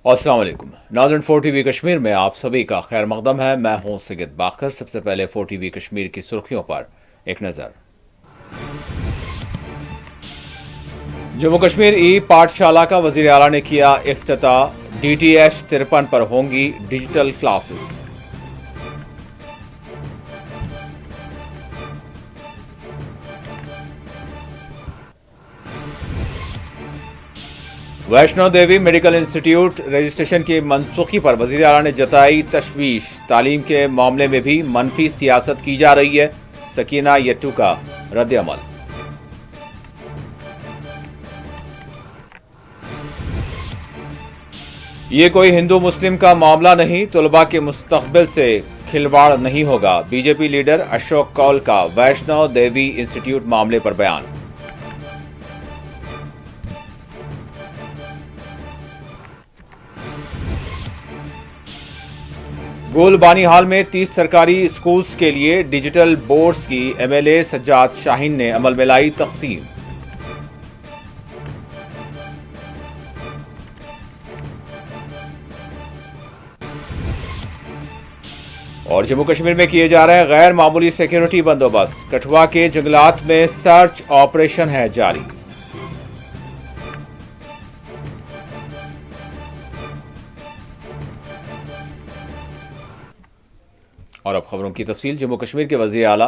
अस्सलाम वालेकुम नाज़रीन, 4 TV कश्मीर में आप सभी का खैर मकदम है। मैं हूं सिगत बाकर। सबसे पहले 4 TV कश्मीर की सुर्खियों पर एक नज़र। जम्मू कश्मीर ई पाठशाला का वज़ीर आला ने किया इफ्तिताह। DTH 53 पर होंगी digital classes. Vaishno Devi medical institute registration की मनसूखी पर वज़ीर आला ने जताई तशवीश। तालीम के मामले में भी मनफी सियासत की जा रही है। सकीना यट्टू का रद्द-ए-अमल। ये कोई हिंदू मुस्लिम का मामला नहीं, तुलबा के मुस्तकबिल से खिलवाड़ नहीं होगा। बीजेपी लीडर अशोक कौल का वैष्णो देवी इंस्टीट्यूट मामले पर बयान। गोलबानी हाल में 30 सरकारी स्कूल्स के लिए डिजिटल बोर्ड्स की MLA सज्जाद शाहीन ने अमल में लाई तक़सीम। और जम्मू कश्मीर में किए जा रहे गैर मामूली सिक्योरिटी बंदोबस्त। कठुआ के जंगलात में सर्च ऑपरेशन है जारी। और अब खबरों की तफसील। जम्मू कश्मीर के वज़ीर आला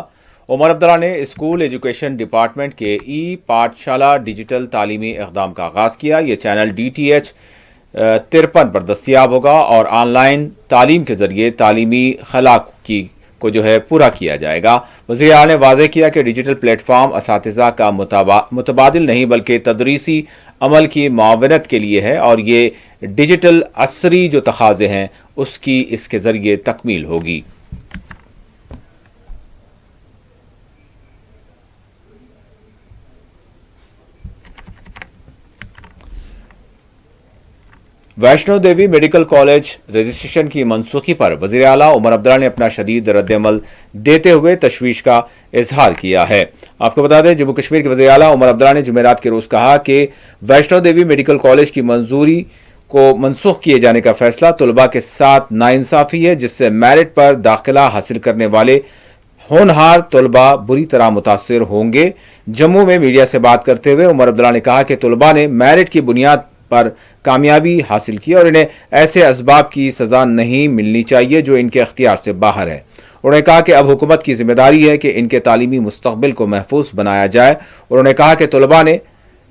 उमर अब्दुल्ला ने स्कूल एजुकेशन डिपार्टमेंट के ई पाठशाला डिजिटल तालीमी इक़दाम का आगाज़ किया। ये चैनल DTH 53 पर दस्तियाब होगा और ऑनलाइन तालीम के ज़रिए तालीमी खला को पूरा किया जाएगा। वज़ीर आला ने वाज़ेह किया कि डिजिटल प्लेटफॉर्म असातिज़ा का मुतबादिल नहीं बल्कि तदरीसी अमल की मुआवनत के लिए है और ये डिजिटल असरी जो तकाज़े हैं उसकी इसके ज़रिए तकमील होगी। Vaishno Devi medical college registration की मनसूखी पर वज़ीर आला उमर अब्दुल्ला ने अपना शदीद रद्द-ए-अमल देते हुए तशवीश का इजहार किया है। आपको बता दें, जम्मू कश्मीर के वज़ीर आला उमर अब्दुल्ला ने जुमेरात के रोज़ कहा कि वैष्णो देवी मेडिकल कॉलेज की मंजूरी को मनसूख किए जाने का फैसला तुलबा के साथ नाइंसाफ़ी है, जिससे मेरिट पर दाखिला हासिल करने वाले होनहार तुलबा बुरी तरह मुतासिर होंगे। जम्मू में मीडिया से बात करते हुए उमर अब्दुल्ला ने कहा कि तुलबा ने मेरिट की बुनियाद पर कामयाबी हासिल की और इन्हें ऐसे असबाब की सजा नहीं मिलनी चाहिए जो इनके अख्तियार से बाहर है। उन्होंने कहा कि अब हुकूमत की जिम्मेदारी है कि इनके तालीमी मुस्तकबिल को महफूज बनाया जाए। उन्होंने कहा कि तुलबा ने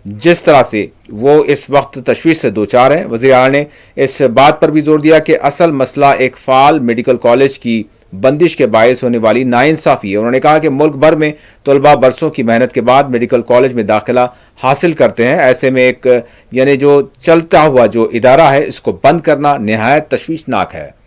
जिस तरह से वो इस वक्त तशवीश से दो चार हैं, वज़ीर आला ने इस बात पर भी जोर दिया कि असल मसला एक फ़ाल मेडिकल कॉलेज की बंदिश के बायस होने वाली नाइंसाफ़ी है। उन्होंने कहा कि मुल्क भर में तुलबा बरसों की मेहनत के बाद मेडिकल कॉलेज में दाखिला हासिल करते हैं। ऐसे में एक यानी जो चलता हुआ जो इदारा है इसको बंद करना निहायत तशवीशनाक है।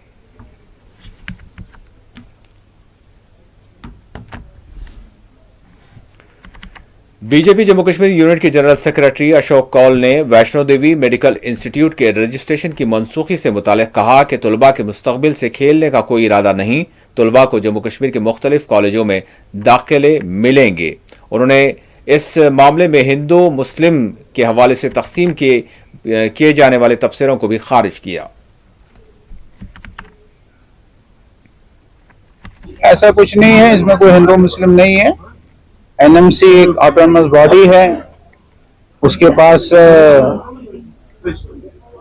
बीजेपी जम्मू कश्मीर यूनिट के जनरल सेक्रेटरी अशोक कौल ने वैष्णो देवी मेडिकल इंस्टीट्यूट के रजिस्ट्रेशन की मनसूखी से मुतालिक कहा कि तुलबा के मुस्तकबिल से खेलने का कोई इरादा नहीं। तुलबा को जम्मू कश्मीर के मुख्तलिफ कॉलेजों में दाखिले मिलेंगे। उन्होंने इस मामले में हिंदू मुस्लिम के हवाले से तकसीम किए जाने वाले तबसरों को भी खारिज किया। ऐसा कुछ नहीं है, इसमें कोई हिंदू मुस्लिम नहीं है। NMC एक ऑटोनमस बॉडी है, उसके पास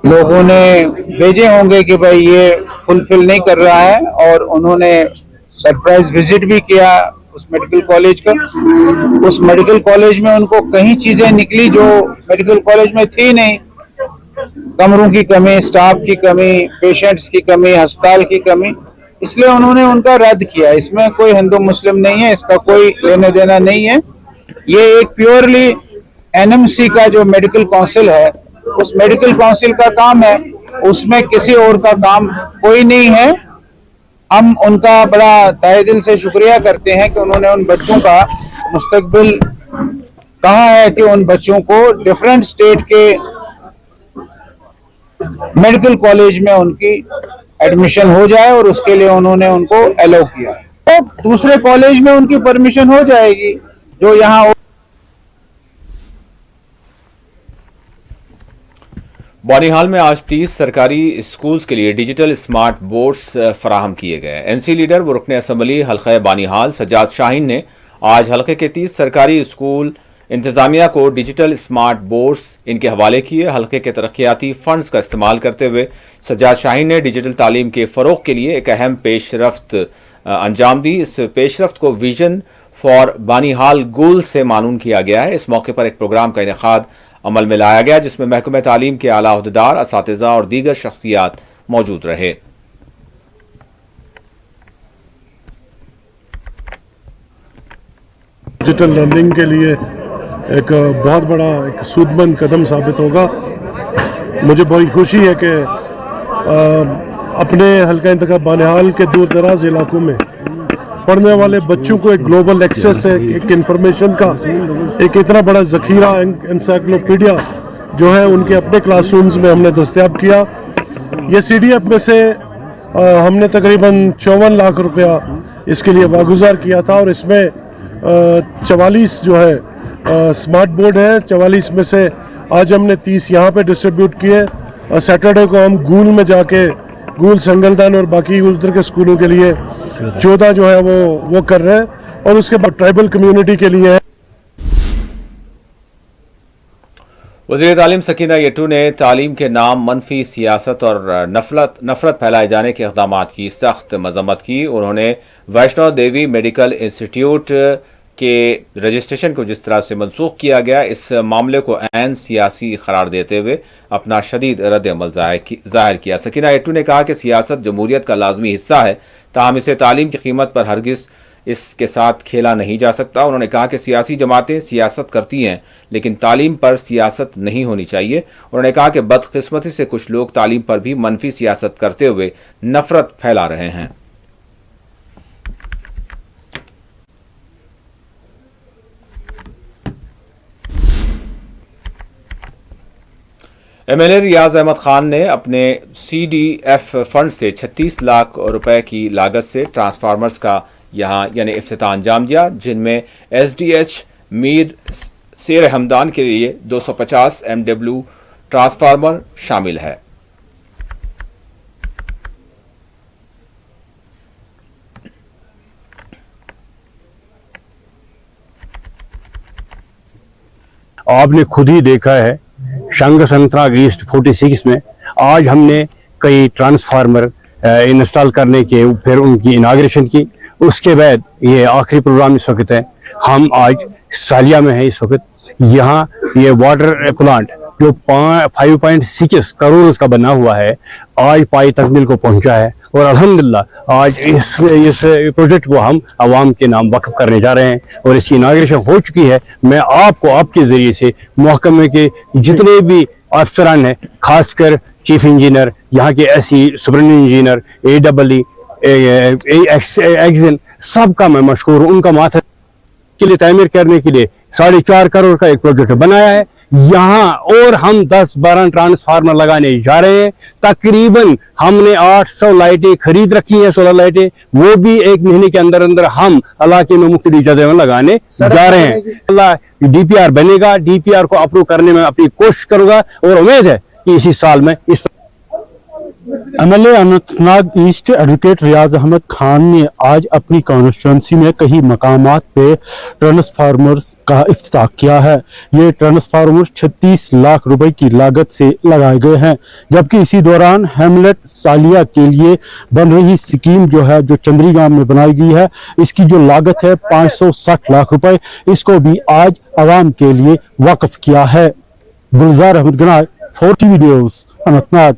लोगों ने भेजे होंगे कि भाई ये फुलफिल नहीं कर रहा है और उन्होंने सरप्राइज विजिट भी किया उस मेडिकल कॉलेज का। उस मेडिकल कॉलेज में उनको कई चीजें निकली जो मेडिकल कॉलेज में थी नहीं। कमरों की कमी, स्टाफ की कमी, पेशेंट्स की कमी, अस्पताल की कमी, इसलिए उन्होंने उनका रद्द किया। इसमें कोई हिंदू मुस्लिम नहीं है, इसका कोई लेने देना नहीं है। ये एक प्योरली NMC का जो मेडिकल काउंसिल है, उस मेडिकल काउंसिल का काम है, उसमें किसी और का काम कोई नहीं है। हम उनका बड़ा तहे दिल से शुक्रिया करते हैं कि उन्होंने उन बच्चों का मुस्तकबिल कहा है कि उन बच्चों को डिफरेंट स्टेट के मेडिकल कॉलेज में उनकी एडमिशन हो जाए और उसके लिए उन्होंने उनको अलाउ किया है। तो दूसरे कॉलेज में उनकी परमिशन हो जाएगी जो यहाँ। بانیہال میں آج 30 سرکاری اسکولز کے لیے ڈیجیٹل اسمارٹ بورڈز فراہم کیے گئے۔ این سی لیڈر و رکن اسمبلی حلقہ بانیہال سجاد شاہین نے آج حلقے کے 30 سرکاری اسکول انتظامیہ کو ڈیجیٹل اسمارٹ بورڈز ان کے حوالے کیے۔ حلقے کے ترقیاتی فنڈز کا استعمال کرتے ہوئے سجاد شاہین نے ڈیجیٹل تعلیم کے فروغ کے لیے ایک اہم پیش رفت انجام دی۔ اس پیش رفت کو ویژن فار بانیہال گول سے معنون کیا گیا ہے۔ اس موقع پر ایک پروگرام کا انعقاد عمل میں لایا گیا جس میں محکمہ تعلیم کے اعلیٰ عہدیدار، اساتذہ اور دیگر شخصیات موجود رہے۔ ڈیجیٹل لرننگ کے لیے ایک بہت بڑا ایک سود مند قدم ثابت ہوگا۔ مجھے بہت خوشی ہے کہ اپنے حلقہ انتخاب بانیہال کے دور دراز علاقوں میں پڑھنے والے بچوں کو ایک گلوبل ایکسیس ہے، ایک انفارمیشن کا ایک اتنا بڑا ذخیرہ انسائکلوپیڈیا جو ہے ان کے اپنے کلاس رومز میں ہم نے دستیاب کیا۔ یہ سی ڈی ایف میں سے ہم نے تقریباً 54 لاکھ روپیہ اس کے لیے واگزار کیا تھا، اور اس میں 44 جو ہے اسمارٹ بورڈ ہیں۔ 44 میں سے آج ہم نے 30 یہاں پہ ڈسٹریبیوٹ کیے۔ سیٹرڈے کو ہم گول میں جا کے گول سنگلدان اور باقی ادھر کے اسکولوں کے لیے 14 جو ہے وہ کر رہے ہیں، اور اس کے بعد ٹرائبل کمیونٹی کے لیے ہے۔ وزیر تعلیم سکینہ یٹو نے تعلیم کے نام منفی سیاست اور نفرت پھیلائے جانے کے اقدامات کی سخت مذمت کی۔ انہوں نے ویشنو دیوی میڈیکل انسٹیٹیوٹ کے رجسٹریشن کو جس طرح سے منسوخ کیا گیا، اس معاملے کو عین سیاسی قرار دیتے ہوئے اپنا شدید رد عمل ظاہر کیا۔ سکینہ یٹو نے کہا کہ سیاست جمہوریت کا لازمی حصہ ہے، تاہم اسے تعلیم کی قیمت پر ہرگز اس کے ساتھ کھیلا نہیں جا سکتا۔ انہوں نے کہا کہ سیاسی جماعتیں سیاست کرتی ہیں لیکن تعلیم پر سیاست نہیں ہونی چاہیے۔ انہوں نے کہا کہ بدقسمتی سے کچھ لوگ تعلیم پر بھی منفی سیاست کرتے ہوئے نفرت پھیلا رہے ہیں۔ ایم ایل اے ریاض احمد خان نے اپنے سی ڈی ایف فنڈ سے 36 لاکھ روپے کی لاگت سے ٹرانسفارمرز کا یہاں یعنی افتتاح انجام دیا، جن میں ایس ڈی ایچ میر سیر ہمدان کے لیے 250 ایم ڈبلیو ٹرانسفارمر شامل ہے۔ آپ نے خود ہی دیکھا ہے شنگ سنترا ایسٹ 46 میں آج ہم نے کئی ٹرانسفارمر انسٹال کرنے کے پھر ان کی اناگریشن کی۔ اس کے بعد یہ آخری پروگرام اس وقت ہے، ہم آج سالیہ میں ہیں۔ اس وقت یہاں یہ واٹر پلانٹ جو 5.6 کروڑ کا بنا ہوا ہے آج پائی تکمیل کو پہنچا ہے، اور الحمدللہ آج اس پروجیکٹ کو ہم عوام کے نام وقف کرنے جا رہے ہیں اور اس کی اناگریشن ہو چکی ہے۔ میں آپ کو آپ کے ذریعے سے محکمے کے جتنے بھی افسران ہیں، خاص کر چیف انجینئر، یہاں کے ایسی سپرنٹینڈنٹ انجینئر، ایگزن، سب کا میں مشکور ہوں۔ ان کا ماتھا کے لیے تعمیر کرنے کے لیے 4.5 کروڑ کا ایک پروجیکٹ بنایا ہے یہاں، اور ہم 10-12 ٹرانسفارمر لگانے جا رہے ہیں۔ تقریباً ہم نے 800 لائٹیں خرید رکھی ہیں، سولر لائٹیں، وہ بھی 1 مہینے کے اندر ہم علاقے میں مختلف جگہوں میں لگانے جا رہے ہیں۔ اللہ ڈی پی آر بنے گا، ڈی پی آر کو اپروو کرنے میں اپنی کوشش کروں گا، اور امید ہے کہ اسی سال میں اس M L A Anantnag east advocate Riyaz Ahmad Khan نے آج اپنی کانسٹیچوئنسی میں کئی مقامات پہ ٹرانسفارمرز کا افتتاح کیا ہے۔ یہ ٹرانسفارمر 36 لاکھ روپے کی لاگت سے لگائے گئے ہیں، جبکہ اسی دوران ہیملٹ سالیہ کے لیے بن رہی سکیم جو ہے جو چندری گام میں بنائی گئی ہے، اس کی جو لاگت ہے 560 لاکھ روپے، اس کو بھی آج عوام کے لیے وقف کیا ہے۔ Gulzar Ahmed گنائے، 4 TV news, Anant Nag.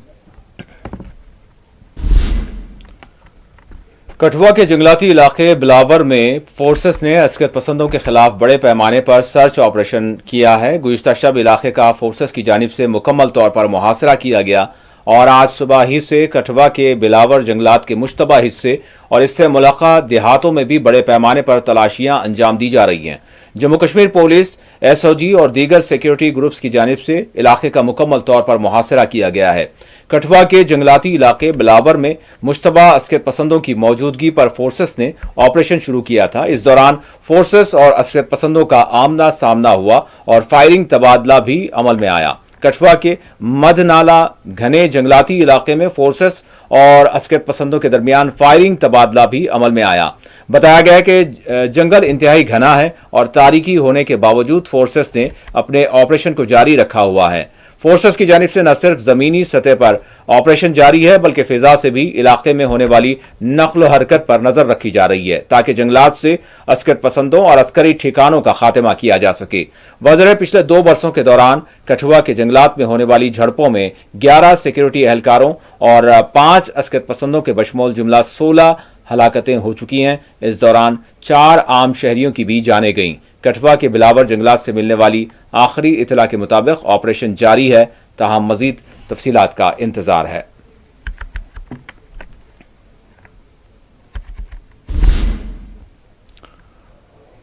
کٹھوا کے جنگلاتی علاقے بلاور میں فورسز نے عسکر پسندوں کے خلاف بڑے پیمانے پر سرچ آپریشن کیا ہے۔ گزشتہ شب علاقے کا فورسز کی جانب سے مکمل طور پر محاصرہ کیا گیا، اور آج صبح ہی سے کٹھوا کے بلاور جنگلات کے مشتبہ حصے اور اس سے ملحقہ دیہاتوں میں بھی بڑے پیمانے پر تلاشیاں انجام دی جا رہی ہیں۔ Jammu Kashmir police, S O G اور دیگر سیکیورٹی گروپس کی جانب سے علاقے کا مکمل طور پر محاصرہ کیا گیا ہے۔ کٹھوا کے جنگلاتی علاقے بلاور میں مشتبہ عسکر پسندوں کی موجودگی پر فورسز نے آپریشن شروع کیا تھا۔ اس دوران فورسز اور عسکر پسندوں کا آمنا سامنا ہوا اور فائرنگ تبادلہ بھی عمل میں آیا۔ कठुआ के मधनाला घने जंगलाती इलाके में फोर्सेस और अस्कत पसंदों के दरमियान फायरिंग तबादला भी अमल में आया। बताया गया है कि जंगल इंतहाई घना है और तारीकी होने के बावजूद फोर्सेस ने अपने ऑपरेशन को जारी रखा हुआ है। फोर्सेस की जानिब से न सिर्फ जमीनी सतह पर ऑपरेशन जारी है बल्कि फिजा से भी इलाके में होने वाली नक्ल हरकत पर नजर रखी जा रही है ताकि जंगलात से अस्कत पसंदों और अस्करी ठिकानों का खात्मा किया जा सके। वज़ीर पिछले 2 बरसों के दौरान कठुआ के जंगलात में होने वाली झड़पों में 11 सिक्योरिटी एहलकारों और 5 अस्कत पसंदों के बशमोल जुमला 16 हलाकतें हो चुकी हैं। इस दौरान 4 आम शहरियों की भी जानें गईं। कठुआ के बिलावर जंगलात से मिलने वाली आखिरी इतला के मुताबिक ऑपरेशन जारी है, ताहम मजीद तफसीलात का इंतजार है।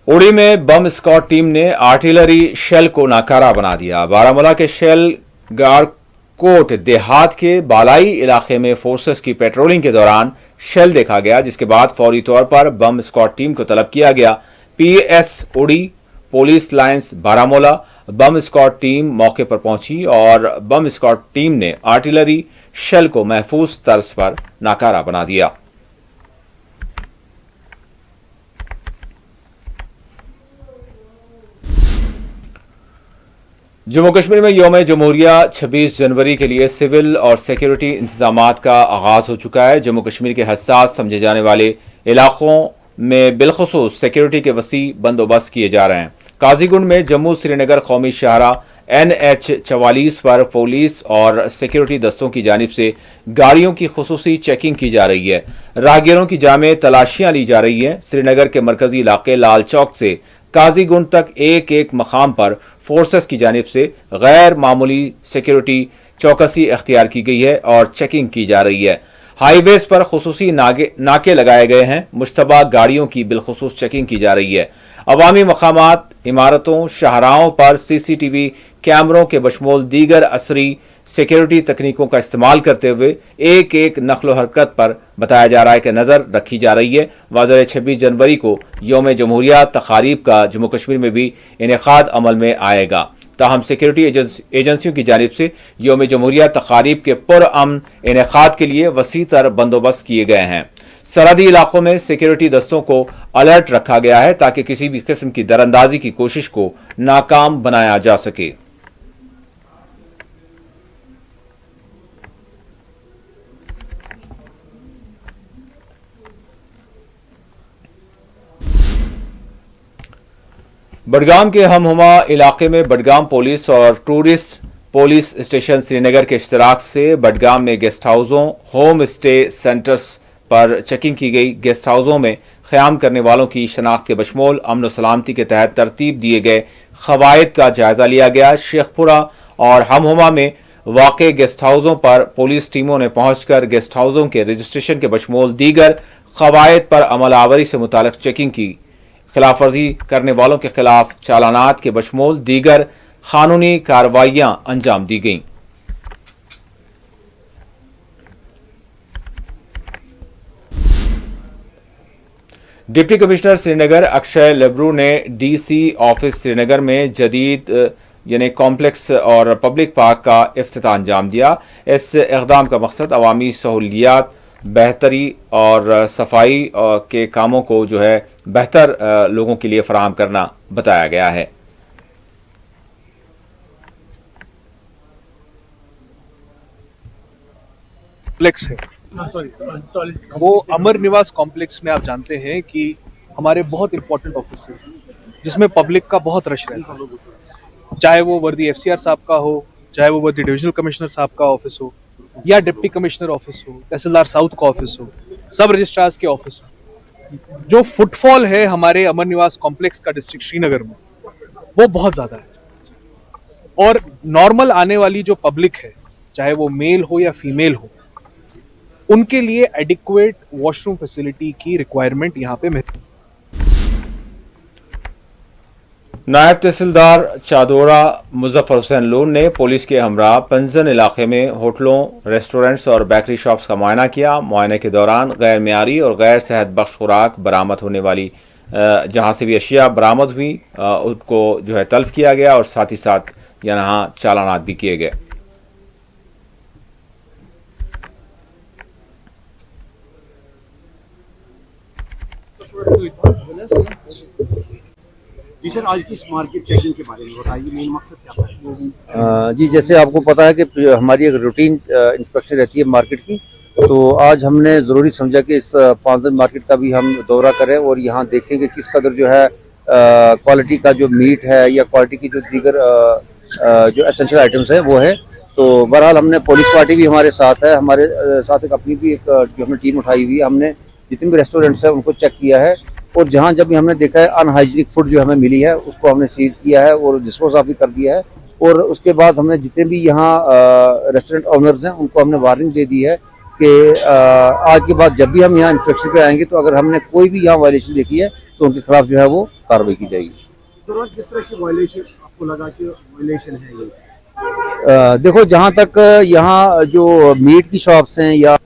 उड़ी में बम स्क्वाड टीम ने आर्टिलरी शेल को नाकारा बना दिया। बारामूला के शेल गारकोट देहात के बालाई इलाके में फोर्सेस की पेट्रोलिंग के दौरान शेल देखा गया, जिसके बाद फौरी तौर पर बम स्क्वाड टीम को तलब किया गया। पीएस उड़ी पुलिस लाइंस बारामूला बम स्क्वाड टीम मौके पर पहुंची और बम स्क्वाड टीम ने आर्टिलरी शेल को महफूज तर्ज पर नाकारा बना दिया। जम्मू कश्मीर में यौम जमहूरिया 26 जनवरी के लिए सिविल और सिक्योरिटी इंतजामात का आगाज हो चुका है। जम्मू कश्मीर के हसास समझे जाने वाले इलाकों में बिलखुसूस सिक्योरिटी के वसी बंदोबस्त किए जा रहे हैं। काजीगुंड में जम्मू श्रीनगर कौमी शाहरा NH 44 पर पुलिस और सिक्योरिटी दस्तों की जानिब से गाड़ियों की खुसूसी चेकिंग की जा रही है। राहगीरों की जामे तलाशियां ली जा रही हैं। श्रीनगर के मरकजी इलाके लाल चौक से काजीगुंड तक एक एक मकाम पर फोर्सेस की जानिब से गैर मामूली सिक्योरिटी चौकसी अख्तियार की गई है और चेकिंग की जा रही है। हाईवेज पर खुसूसी नाके लगाए गए हैं। मुश्तबा गाड़ियों की बिलखुसूस चेकिंग की जा रही है। अवामी मकामात, इमारतों, शाहराहों पर CCTV कैमरों के बशमोल दीगर असरी सिक्योरिटी तकनीकों का इस्तेमाल करते हुए एक एक नक्ल हरकत पर बताया जा रहा है कि नज़र रखी जा रही है। वाज़ेह 26 जनवरी को यौम जमहूरिया तकारीब का जम्मू कश्मीर में भी इनेकाद अमल में आएगा। ताहम सिक्योरिटी एजेंसियों की जानिब से यौम जमहूरिया तकारीब के पुरअमन इनेकाद के लिए वसी तर बंदोबस्त किए गए हैं। सरहदी इलाकों में सिक्योरिटी दस्तों को अलर्ट रखा गया है ताकि किसी भी किस्म की दरअंदाजी की कोशिश को नाकाम बनाया जा सके। बडगाम के हमहुमा इलाके में बडगाम पुलिस और टूरिस्ट पुलिस स्टेशन श्रीनगर के इश्तराक से बडगाम में गेस्ट हाउसों, होम स्टे सेंटर्स पर चेकिंग की गई। गेस्ट हाउसों में क़याम करने वालों की शनाख्त के बशमोल अमन व सलामती के तहत तरतीब दिए गए क़वायद का जायजा लिया गया। शेखपुरा और हमहुमा में वाक़े गेस्ट हाउसों पर पुलिस टीमों ने पहुंचकर गेस्ट हाउसों के रजिस्ट्रेशन के बशमोल दीगर क़वायद पर अमल आवरी से मुताल्लिक़ चेकिंग की। खिलाफ वर्जी करने वालों के खिलाफ चालानात के बशमोल दीगर कानूनी कार्रवाइयां अंजाम दी गईं। डिप्टी कमिश्नर श्रीनगर अक्षय लेब्रू ने DC ऑफिस श्रीनगर में जदीद यानी कॉम्प्लेक्स और पब्लिक पार्क का इफ्तिताह अंजाम दिया। इस इक़दाम का मकसद अवामी सहूलियात, बेहतरी और सफाई के कामों को जो है बेहतर लोगों के लिए फराहम करना बताया गया है। कॉम्प्लेक्स है वो अमर निवास कॉम्प्लेक्स में आप जानते हैं कि हमारे बहुत इंपॉर्टेंट ऑफिस हैं जिसमें पब्लिक का बहुत रश रहता है, चाहे वो वर्दी FCR साहब का हो, चाहे वो वर्दी डिविजनल कमिश्नर साहब का ऑफिस हो या डिप्टी कमिश्नर ऑफिस हो, तहसीलदार साउथ का ऑफिस हो, सब रजिस्ट्रार्स के ऑफिस हो। जो फुटफॉल है हमारे अमर निवास कॉम्प्लेक्स का डिस्ट्रिक्ट श्रीनगर में वो बहुत ज्यादा है और नॉर्मल आने वाली जो पब्लिक है, चाहे वो मेल हो या फीमेल हो, उनके लिए एडिक्वेट वॉशरूम फैसिलिटी की रिक्वायरमेंट यहाँ पे है। नायब तहसीलदार चादोरा मुजफ्फर हुसैन लोन ने पुलिस के हमरा पंजन इलाके में होटलों, रेस्टोरेंट्स और बेकरी शॉप्स का मुआयना किया। मुआयने के दौरान गैर मियारी और गैर सेहत बख्श खुराक बरामद होने वाली जहां से भी अशिया बरामद हुई उनको जो है तल्फ किया गया और साथ ही साथ यहाँ चालानात भी किए गए। जी सर, आज की इस मार्केट चेकिंग के बारे में बताइए, मेन मकसद क्या था? जी, जैसे आपको पता है कि हमारी एक रूटीन इंस्पेक्शन रहती है मार्केट की, तो आज हमने ज़रूरी समझा कि इस पांचन मार्केट का भी हम दौरा करें और यहाँ देखें कि किस कदर जो है क्वालिटी का जो मीट है या क्वालिटी की जो दीगर जो एसेंशियल आइटम्स हैं वो है। तो बहरहाल हमने पुलिस पार्टी भी हमारे साथ है, हमारे साथ एक अपनी भी एक जो हमने टीम उठाई हुई है। हमने जितने भी रेस्टोरेंट्स हैं उनको चेक किया है और जहाँ जब भी हमने देखा है अनहाइजीनिक फूड जो हमें मिली है उसको हमने सीज किया है और डिस्पोज ऑफ भी कर दिया है। और उसके बाद हमने जितने भी यहाँ रेस्टोरेंट ओनर्स हैं उनको हमने वार्निंग दे दी है कि आज के बाद जब भी हम यहाँ इंस्पेक्शन पे आएंगे तो अगर हमने कोई भी यहाँ वायलेशन देखी है तो उनके खिलाफ जो है वो कार्रवाई की जाएगी। तो किस तरह की वायलेशन आपको लगा कि वायलेशन है ये? देखो, जहाँ तक यहाँ जो मीट की शॉप्स हैं या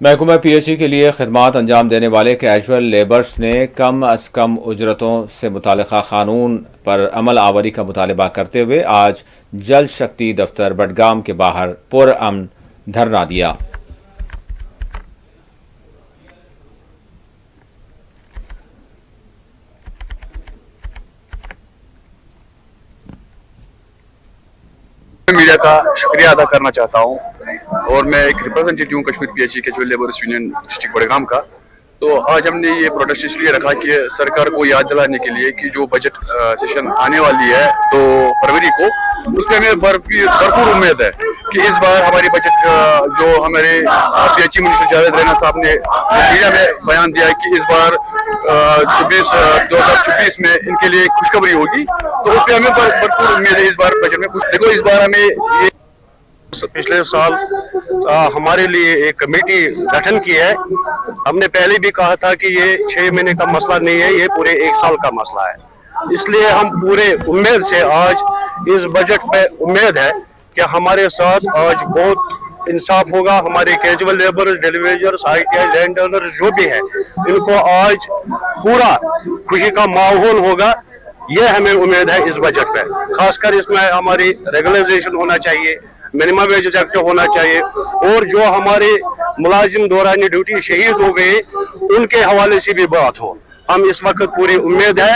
महकमा पीएचई के लिए खिदमात अंजाम देने वाले कैजुअल लेबर्स ने कम अज कम उजरतों से मुतालिका कानून पर अमल आवरी का मुतालबा करते हुए आज जल शक्ति दफ्तर बडगाम के बाहर पुरअमन धरना दिया। मीडिया का शुक्रिया अदा करना चाहता हूं और मैं एक रिप्रेजेंटेटिव हूं Kashmir PHE casual labours union district Budgam का। तो आज हमने ये प्रोटेस्ट इसलिए रखा कि सरकार को याद दिलाने के लिए कि जो बजट सेशन आने वाली है 2 फरवरी को, उसमें हमें भरपूर उम्मीद है कि इस बार हमारी बजट जो हमारे पीएचई मिनिस्टर जावेद रैना साहब ने मीडिया में बयान दिया है कि इस बार 2024 में इनके लिए खुशखबरी होगी, तो उस पर हमें भरपूर उम्मीद है इस बार बजट में कुछ। देखो, इस बार हमें ये पिछले साल हमारे लिए एक कमेटी गठन की है। हमने पहले भी कहा था कि ये 6 महीने का मसला नहीं है, ये पूरे 1 साल का मसला है। इसलिए हम पूरे उम्मीद से आज इस बजट में उम्मीद है कि हमारे साथ आज बहुत इंसाफ होगा। हमारे casual labour, deliverers, ITI land owners जो भी है, इनको आज पूरा खुशी का माहौल होगा, ये हमें उम्मीद है इस बजट में। खासकर इसमें हमारी रेगुलराइजेशन होना चाहिए, मिनिमम वेज एक्ट होना चाहिए और जो हमारे मुलाजिम दौरान ड्यूटी शहीद हो गए उनके हवाले से भी बात हो। हम इस वक्त पूरी उम्मीद है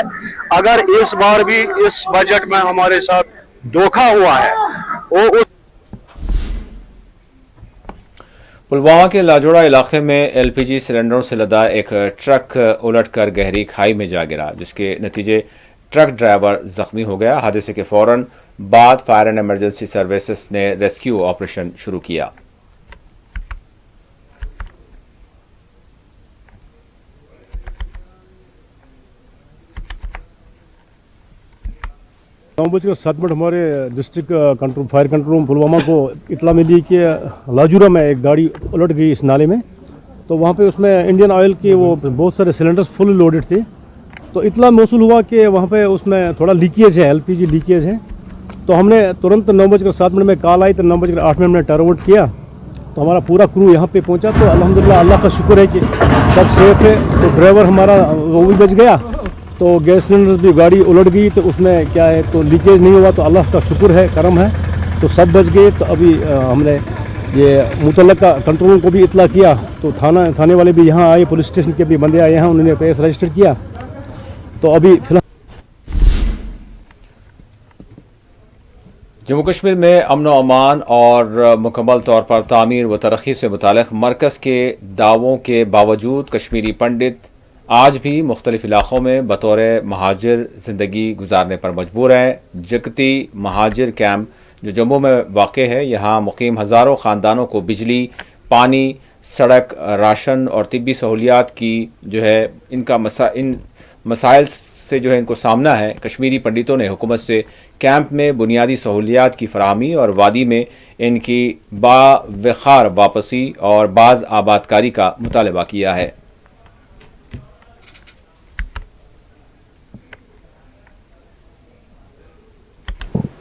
अगर इस बार भी इस बजट में हमारे साथ धोखा हुआ है और उस पुलवामा के लाजोड़ा इलाके में LPG सिलेंडरों से लदा एक ट्रक उलटकर गहरी खाई में जा गिरा, जिसके नतीजे ट्रक ड्राइवर जख्मी हो गया। हादसे के फौरन बाद फायर एंड इमरजेंसी सर्विसेज ने रेस्क्यू ऑपरेशन शुरू किया। बजकर 7 मिनट हमारे district control fire control room Pulwama को इतला मिली कि लाजूरा में एक गाड़ी उलट गई इस नाले में। तो वहाँ पे उसमें इंडियन ऑयल के वो बहुत सारे सिलेंडर्स फुल लोडेड थे। तो इतला मौसूल हुआ कि वहाँ पे उसमें थोड़ा लीकेज है, LPG लीकेज है। तो हमने तुरंत 9:07 में कॉल आई तो 9:08 में टर्न आउट किया। तो हमारा पूरा क्रू यहाँ पे पहुँचा। तो अल्हम्दुलिल्लाह अल्लाह का शुक्र है कि सब सेफ है। तो ड्राइवर हमारा वो भी बच गया, तो गैस सिलेंडर भी गाड़ी उलट गई तो उसमें क्या है तो लीकेज नहीं हुआ, तो अल्लाह का शुक्र है, करम है, तो सब बच गए। तो अभी हमने ये मुतल्लका कंट्रोल रूम को भी इतला किया, तो थाने वाले भी यहाँ आए, पुलिस स्टेशन के भी बंदे आए यहाँ, उन्होंने केस रजिस्टर किया। तो अभी फिलहाल जम्मू कश्मीर में अमन व अमान और मुकम्मल तौर पर तामीर व तरक्की से मुताल्लिक़ मरकज़ के दावों के बावजूद कश्मीरी पंडित आज भी मुख्तलिफ इलाक़ों में बतौर महाजिर ज़िंदगी गुजारने पर मजबूर हैं। जगती महाजिर कैंप जो जम्मू में वाक़ है, यहाँ मुकीम हज़ारों ख़ानदानों को बिजली, पानी, सड़क, राशन और तिब्बी सहूलियात की जो है इन मसाइल से जो है इनको सामना है। कश्मीरी पंडितों ने हुकूमत से कैंप में बुनियादी सहूलियात की फराहमी और वादी में इनकी बावखार वापसी और बाज़ आबादकारी का मुतालबा किया है।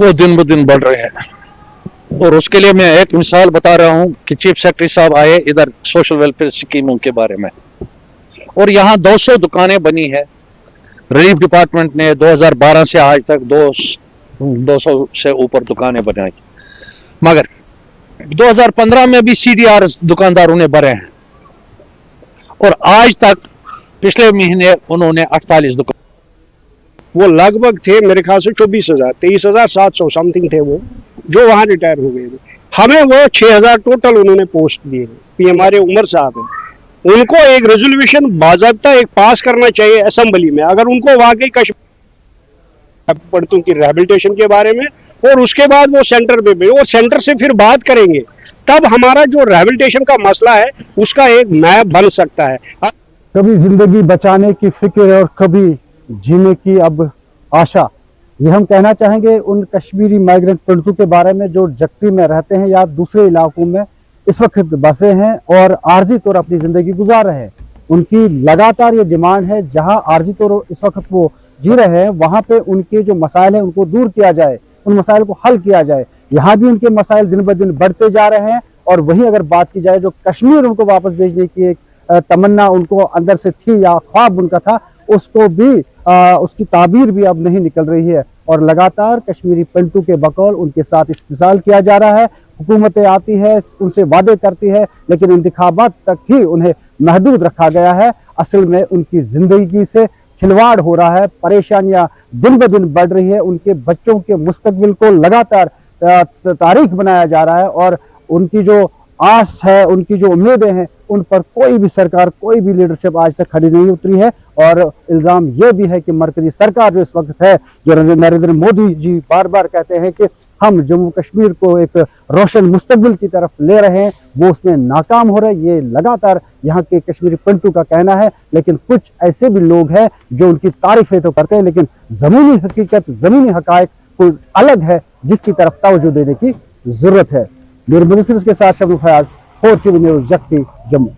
वो दिन ब दिन बढ़ रहे हैं और उसके लिए मैं एक मिसाल बता रहा हूं कि चीफ सेक्रेटरी साहब आए इधर सोशल वेलफेयर स्कीमों के बारे में, और यहाँ 200 दुकानें बनी है, रिलीफ डिपार्टमेंट ने 2012 से आज तक 200 से ऊपर दुकानें बनाई, मगर 2015 में भी CDR दुकानदारों ने भरे हैं और आज तक पिछले महीने उन्होंने 48 दुकान, वो लगभग थे मेरे ख्याल से 24,000 23,700 समथिंग थे वो, जो वहाँ रिटायर हो गए थे। हमें वो 6,000 टोटल उन्होंने पोस्ट दिए। हमारे उमर साहब हैं, उनको एक रेजोल्यूशन बाज़ाब्ता एक पास करना चाहिए असेंबली में, अगर उनको वाकई कश्मीर पढ़तों की रिहेबिलिटेशन के बारे में, और उसके बाद वो सेंटर पे भी, और सेंटर से फिर बात करेंगे, तब हमारा जो रिहेबिलिटेशन का मसला है उसका एक मैप बन सकता है। कभी जिंदगी बचाने की फिक्र और कभी जीने की अब आशा, ये हम कहना चाहेंगे उन कश्मीरी माइग्रेंट पंडितों के बारे में जो जक्ती में रहते हैं या दूसरे इलाकों में इस वक्त बसे हैं और आर्जी तौर अपनी जिंदगी गुजार रहे हैं। उनकी लगातार ये डिमांड है, जहां आर्जी तौर इस वक्त वो जी रहे हैं वहां पे उनके जो मसाइल हैं उनको दूर किया जाए, उन मसाइल को हल किया जाए। यहाँ भी उनके मसाइल दिन ब दिन बढ़ते जा रहे हैं और वहीं अगर बात की जाए जो कश्मीर उनको वापस भेजने की एक तमन्ना उनको अंदर से थी या ख्वाब उनका था, उसको भी उसकी ताबीर भी अब नहीं निकल रही है और लगातार कश्मीरी पंडितों के बकौल उनके साथ इस्तेसाल किया जा रहा है। हुकूमतें आती है, उनसे वादे करती है, लेकिन इंतखाबात तक ही उन्हें महदूद रखा गया है। असल में उनकी जिंदगी से खिलवाड़ हो रहा है, परेशानियां दिन ब दिन बढ़ रही है, उनके बच्चों के मुस्तकबिल को लगातार तारीख बनाया जा रहा है और उनकी जो आस है, उनकी जो उम्मीदें हैं, उन पर कोई भी सरकार, कोई भी लीडरशिप आज तक खड़ी नहीं उतरी है। और इल्ज़ाम ये भी है कि मरकजी सरकार जो इस वक्त है, जो नरेंद्र मोदी जी बार बार कहते हैं कि हम जम्मू कश्मीर को एक रोशन मुस्तकबिल की तरफ ले रहे हैं, वो उसमें नाकाम हो रहे हैं। ये लगातार यहाँ के कश्मीरी पंडितों का कहना है, लेकिन कुछ ऐसे भी लोग हैं जो उनकी तारीफें तो करते हैं, लेकिन ज़मीनी हकीकत, ज़मीनी हकायक कोई अलग है जिसकी तरफ तवज्जो देने की जरूरत है। मेरे मुदस्सिर के साथ शबीर फयाज, 4TV न्यूज़, जक्ती, जम्मू।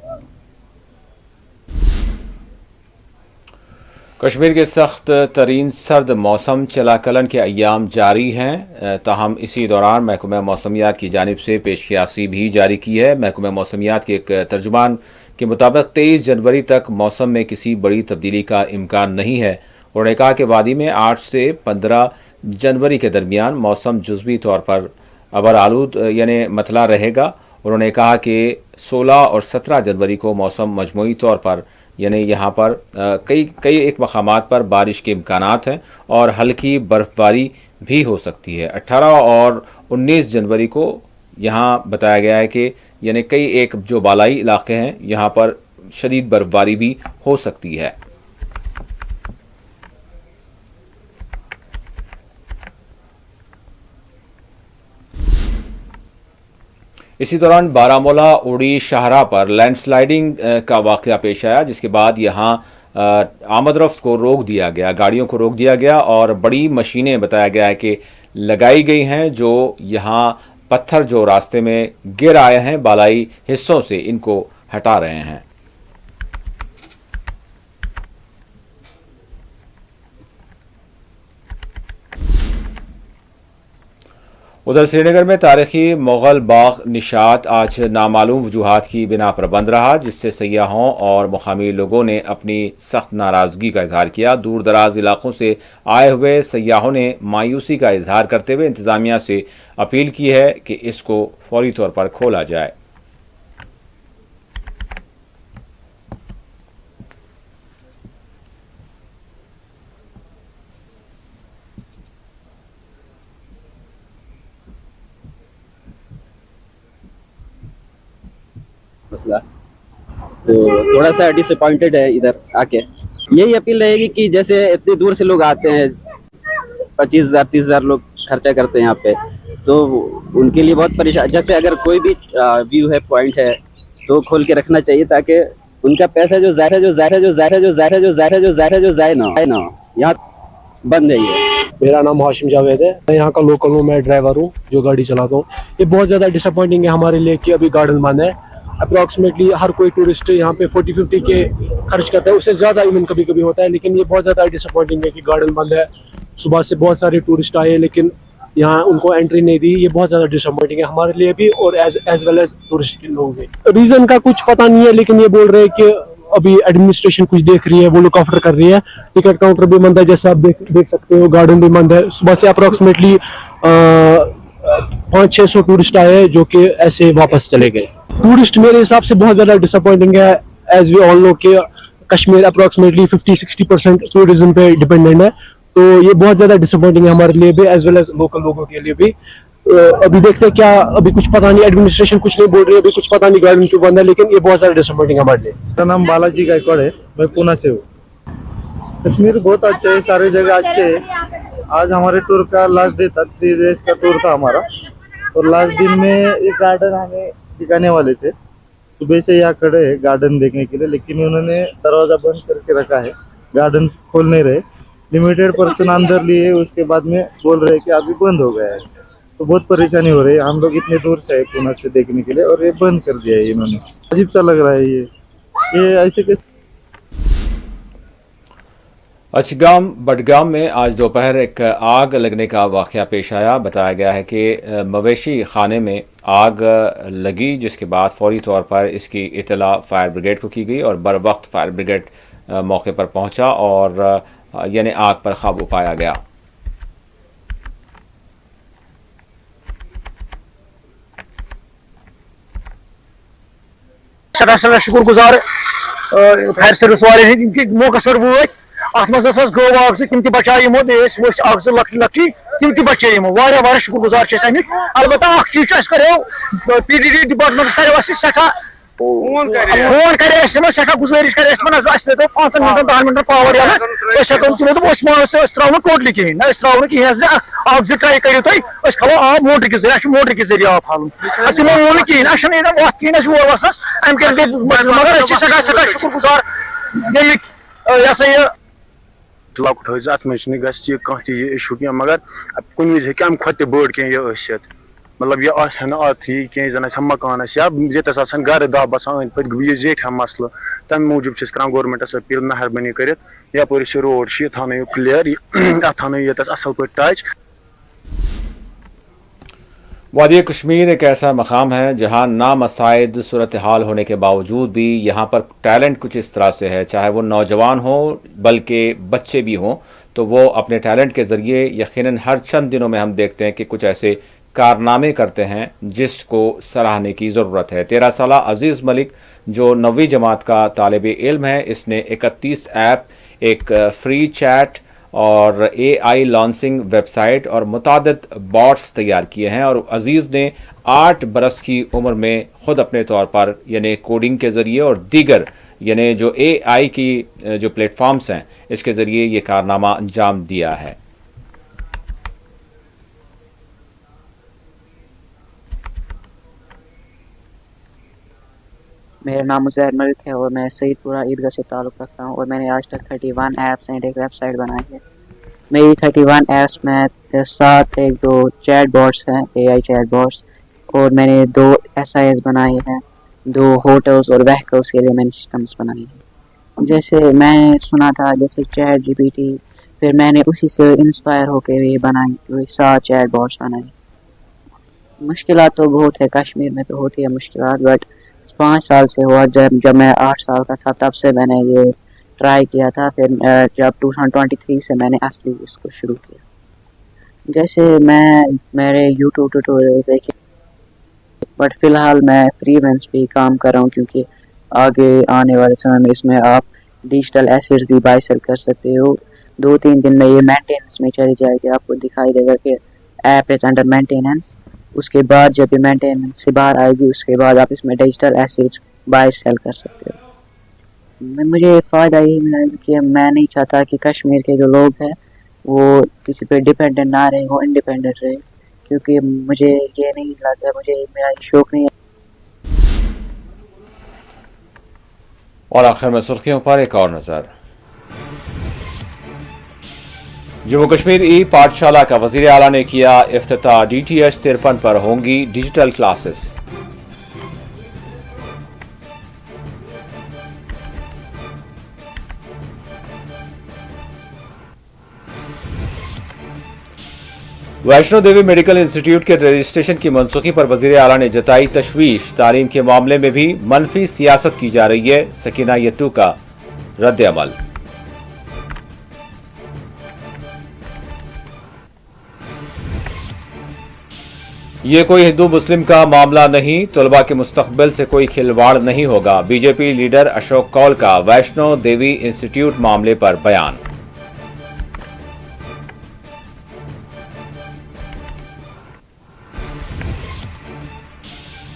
कश्मीर के सख्त तरीन सर्द मौसम चलाकलन के अय्याम जारी हैं, ताहम इसी दौरान महकमा मौसमियात की जानिब से पेशकियासी भी जारी की है। महकमा मौसमियात के एक तर्जुमान के मुताबिक 23 जनवरी तक मौसम में किसी बड़ी तब्दीली का इम्कान नहीं है। उन्होंने कहा कि वादी में 8 से 15 जनवरी के दरमियान मौसम जुज़वी तौर पर अबर आलूद यानी मतला रहेगा। उन्होंने कहा कि 16 और 17 जनवरी को मौसम मजमूई तौर पर यानी यहाँ पर कई एक मकामात पर बारिश के इम्कानात हैं और हल्की बर्फ़बारी भी हो सकती है। 18 और 19 जनवरी को यहाँ बताया गया है कि यानी कई एक जो बालाई इलाके हैं यहाँ पर शदीद बर्फ़बारी भी हो सकती है। इसी दौरान बारामूला उड़ी शाहरा पर लैंडस्लाइडिंग का वाक़या पेश आया, जिसके बाद यहाँ आमद रफ्त को रोक दिया गया, गाड़ियों को रोक दिया गया और बड़ी मशीनें बताया गया है कि लगाई गई हैं जो यहाँ पत्थर जो रास्ते में गिर आए हैं बालाई हिस्सों से इनको हटा रहे हैं। उधर श्रीनगर में तारीखी मुग़ल बाग निशात आज नामालूम वजूहात की बिना पर बंद रहा, जिससे सयाहों और मुकामी लोगों ने अपनी सख्त नाराज़गी का इजहार किया। दूर दराज इलाकों से आए हुए सयाहों ने मायूसी का इजहार करते हुए इंतज़ामिया से अपील की है कि इसको फौरी तौर पर खोला जाए। मसला तो थोड़ा सा डिसअपॉइंटेड है इधर आके। यही अपील रहेगी कि जैसे इतनी दूर से लोग आते हैं, 25,000 30,000 लोग खर्चा करते हैं यहाँ पे, तो उनके लिए बहुत परेशान। जैसे अगर कोई भी व्यू है, पॉइंट है, तो खोल के रखना चाहिए ताकि उनका पैसा जो जाए ना यहाँ बंद है। ये मेरा नाम हाशिम जावेद है, मैं यहाँ का लोकल हूँ, मैं ड्राइवर हूँ जो गाड़ी चलाता हूँ। ये बहुत ज़्यादा डिसअपॉइंटिंग है हमारे लिए कि अभी गार्डन बंद है। अप्रॉक्सीमेटली हर कोई टूरिस्ट यहाँ पे 40-50 के खर्च करता है, उससे ज़्यादा इवन कभी कभी होता है, लेकिन ये बहुत ज़्यादा डिसअपॉइंटिंग है कि गार्डन बंद है। सुबह से बहुत सारे टूरिस्ट आए लेकिन यहाँ उनको एंट्री नहीं दी, ये बहुत ज़्यादा डिसअपॉइंटिंग है हमारे लिए भी और एज वेल एज टूरिस्ट के लोग भी। रीज़न का कुछ पता नहीं है, लेकिन ये बोल रहे हैं कि अभी एडमिनिस्ट्रेशन कुछ देख रही है, वो लुक आफ्टर कर रही है। टिकट काउंटर भी बंद है, जैसे आप देख सकते हो, गार्डन भी बंद है। सुबह से अप्रोक्सीमेटली 500-600 टूरिस्ट आए जो कि ऐसे वापस चले गए। टूरिस्ट मेरे हिसाब से बहुत ज़्यादा डिसअपॉइंटिंग है। एज वी ऑल नो कि कश्मीर अप्रोक्सीमेटली 50-60% टूरिज्म पे डिपेंडेंट है, तो ये बहुत ज़्यादा डिसअपॉइंटिंग है हमारे लिए भी, एज वेल एज लोकल लोगों के लिए भी। अभी देखते हैं क्या, अभी कुछ पता नहीं, एडमिनिस्ट्रेशन कुछ नहीं बोल रही है, अभी कुछ पता नहीं गार्डन क्यों बंद है, लेकिन ये बहुत ज़्यादा डिसअपॉइंटिंग है हमारे लिए। मेरा नाम बालाजी गायकवाड़ है, मैं पूना से हूँ। कश्मीर बहुत अच्छा है, सारी जगह अच्छे है। आज हमारे टूर का लास्ट डे था, 3 डेज का टूर था हमारा, और लास्ट दिन में एक गार्डन हमें दिखाने वाले थे। सुबह से यहाँ खड़े हैं गार्डन देखने के लिए, लेकिन उन्होंने दरवाजा बंद करके रखा है, गार्डन खोल नहीं रहे। लिमिटेड पर्सन अंदर लिए, उसके बाद में बोल रहे कि अभी बंद हो गया है। तो बहुत परेशानी हो रही है, हम लोग इतने दूर से आए पूना से देखने के लिए, और ये बंद कर दिया है इन्होंने। अजीब सा लग रहा है ये ऐसे कैसे। अचगाम बडगाम में आज दोपहर एक आग लगने का वाक़या पेश आया। बताया गया है कि मवेशी खाने में आग लगी, जिसके बाद फौरी तौर पर इसकी इतला फायर ब्रिगेड को की गई और बर वक्त फायर ब्रिगेड मौके पर पहुंचा और यानी आग पर काबू पाया गया। सदा शुक्रगुजार फायर सर्विस वाले हैं जिनके मौके पर वो अत मज गो आग से तम बचा यमो आग से लक्टी लक्टी तम बचे यमो वारिया शुक्रगुजार अमिक। अलबत्ता चीज करो PDD डिपार्टमेंट करो सखा फोन करे सखा गुजारिश करे 5 minute 10 minute power throw totally कहें त्रो कहें आग से ट्राई करो तुम खलो आब मोटर के जरिए मोटर के जरिए आब हाल तमो वो कहें वत कहें और वसस मगर सखा शुक्रगुजार यमिक यह लकुट हज अत मे कह इशू क्या, मगर कुन विज हे अम खुद बड़ कह मतलब यह अत कह जन मकान या ये घर दह बसान अंद पे यह जेठ मसल तम मूजूब कर गवर्नमेंटस अपील मेहरबानी कर यप रोड थानो क्लियर थानो ये असल पे टच। वादी कश्मीर एक ऐसा मकाम है जहाँ नामसाइद सूरत हाल होने के बावजूद भी यहाँ पर टैलेंट कुछ इस तरह से है, चाहे वो नौजवान हो बल्कि बच्चे भी हों, तो वो अपने टैलेंट के ज़रिए यकीनन हर चंद दिनों में हम देखते हैं कि कुछ ऐसे कारनामे करते हैं जिसको सराहने की ज़रूरत है। 13 साला अजीज़ मलिक जो 9वीं जमात का तालिब इल्म है, इसने 31 ऐप, एक फ्री चैट और AI लॉन्चिंग वेबसाइट और मुतादिद बॉट्स तैयार किए हैं। और अजीज़ ने 8 बरस की उम्र में ख़ुद अपने तौर पर यानी कोडिंग के ज़रिए और दीगर यानी जो AI की जो प्लेटफॉर्म्स हैं इसके ज़रिए ये कारनामा अंजाम दिया है। मेरा नाम मुज़हर मलिक है और मैं सईदपुरा ईदगाह से ताल्लुक़ रखता हूँ और मैंने आज तक 31 ऐप्स एंड एक वेबसाइट बनाई है। मेरी 31 ऐप्स में 7 1-2 चैट बॉट्स हैं, AI चैट बॉट्स, और मैंने 2 SIS बनाए हैं, 2 होटल्स और व्हीकल्स के लिए मैंने सिस्टम्स बनाए हैं। जैसे मैं सुना था जैसे चैट GPT, फिर मैंने उसी से इंस्पायर होकर ये बनाई, वही 7 चैट बॉट्स बनाए। मुश्किलात तो बहुत है, कश्मीर में तो होती है मुश्किलात, बट 5 साल से हुआ। जब मैं 8 साल का था तब से मैंने ये ट्राई किया था, फिर जब 2023 से मैंने असली इसको शुरू किया। जैसे मैं मेरे YouTube ट्यूटोरियल्स देखे, बट फ़िलहाल मैं फ्रीलांस पे काम कर रहा हूँ क्योंकि आगे आने वाले समय में इसमें आप डिजिटल एसेट्स भी बाय सेल कर सकते हो। 2-3 दिन में ये मेंटेनेंस में चली जाएगी, आपको दिखाई देगा कि ऐप इज़ अंडर मेंटेनेंस। उसके बाद जब ये मेंटेनेंस से बाहर आएगी उसके बाद आप इसमें डिजिटल एसेट्स बाय सेल कर सकते हो। मुझे फ़ायदा यही मिला कि मैं नहीं चाहता कि कश्मीर के जो लोग हैं वो किसी पे डिपेंडेंट ना रहे, वो इंडिपेंडेंट रहे, क्योंकि मुझे ये नहीं लगता, मुझे मेरा शौक नहीं है। और आखिर में सुर्खियों पर एक और नज़र। जम्मू कश्मीर ई पाठशाला का वज़ीर आला ने किया इफ्तिताह। DTH 53 पर होंगी digital classes. Vaishno Devi medical institute के रजिस्ट्रेशन की मनसूखी पर वजीर आला ने जताई तशवीश। तालीम के मामले में भी मनफी सियासत की जा रही है। सकीना यट्टू का रद्द अमल। ये कोई हिंदू मुस्लिम का मामला नहीं, तलबा के मुस्तकबिल से कोई खिलवाड़ नहीं होगा। बीजेपी लीडर अशोक कौल का वैष्णो देवी इंस्टीट्यूट मामले पर बयान।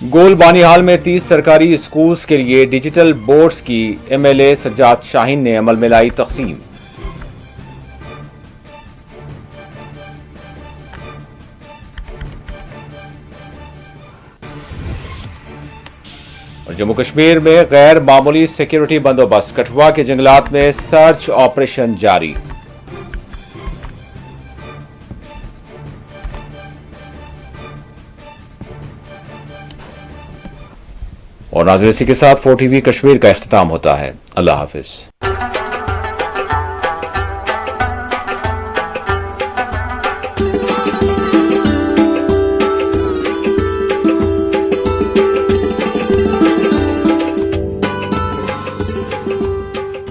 गोल बानिहाल में 30 सरकारी स्कूल्स के लिए डिजिटल बोर्ड्स की एमएलए सज्जाद शाहीन ने अमल में लाई तकसीम। और जम्मू कश्मीर में गैर मामूली सिक्योरिटी बंदोबस्त। कठुआ के जंगलात में सर्च ऑपरेशन जारी। और नाज़रीन, इसी के साथ 4 TV कश्मीर का इख्तिताम होता है। अल्लाह हाफिज।